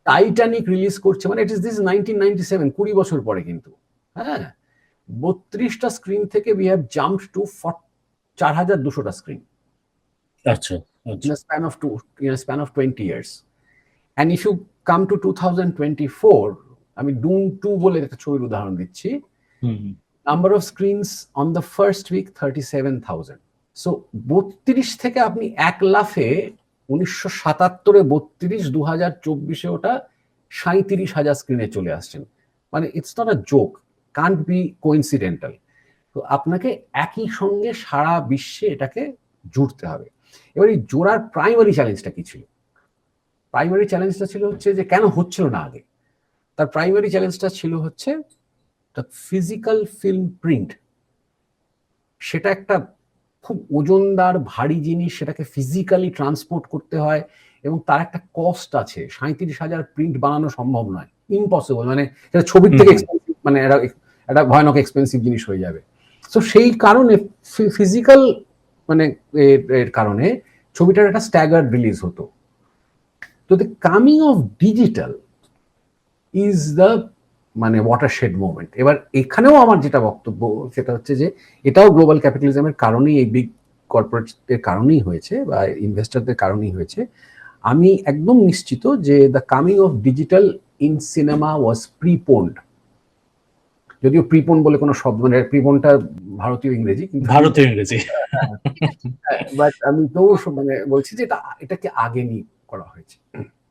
Titanic release করছে, মানে ইট is this 1997, 20 বছর পরে কিন্তু, হ্যাঁ, 32টা স্ক্রিন থেকে উই হ্যাভ জাম্পড টু 4200টা স্ক্রিন আচ্ছা in a span of 20 years. And if you come to 2024, আমি ডুম 2 বলে একটা ছবির উদাহরণ দিচ্ছি, number of screens on the first week 37,000. So 32 থেকে আপনি এক লাফে 1977-এ 32, 2024-এ ওটা 37,000 স্ক্রিনে চলে আসছেন। মানে it's not a joke, can't be coincidental. তো আপনাকে একই সঙ্গে সারা বিশ্বে এটাকে জুড়তে হবে। এবার এই জোড়ার প্রাইমারি চ্যালেঞ্জটা কি ছিল? প্রাইমারি চ্যালেঞ্জটা ছিল হচ্ছে যে কেন হচ্ছিল না আগে। তার প্রাইমারি চ্যালেঞ্জটা ছিল হচ্ছে ফিজিক্যাল ফিল্ম প্রিন্ট। সেটা একটা খুব ওজনদার ভারী জিনিস, সেটাকে ফিজিক্যালি ট্রান্সপোর্ট করতে হয় এবং তার একটা কস্ট আছে। 37,000 প্রিন্ট বানানো সম্ভব নয়, ইম্পসিবল। মানে এটা ছবির থেকে এক্সপেন্সিভ, মানে একটা ভয়ানক এক্সপেন্সিভ জিনিস হয়ে যাবে। তো সেই কারণে ফিজিক্যাল মানে এর কারণে ছবিটার একটা স্ট্যাগার্ড রিলিজ হতো। তো the coming of digital is the মানে ওয়াটারশেড মোমেন্ট। এবার এখানেও আমার যেটা বক্তব্য সেটা হচ্ছে যে এটাও গ্লোবাল ক্যাপিটালিজমের কারণেই, এই বিগ কর্পোরেটদের কারণেই হয়েছে বা ইনভেস্টরদের কারণেই হয়েছে। আমি একদম নিশ্চিত যে the coming of digital in cinema was preponed. যদিও প্রিপোন বলে কোনো শব্দ, মানে প্রিপোনটা ভারতীয় ইংরেজি, বাট আমি তো মানে বলছি যে এটাকে আগে নিয়ে করা হয়েছে।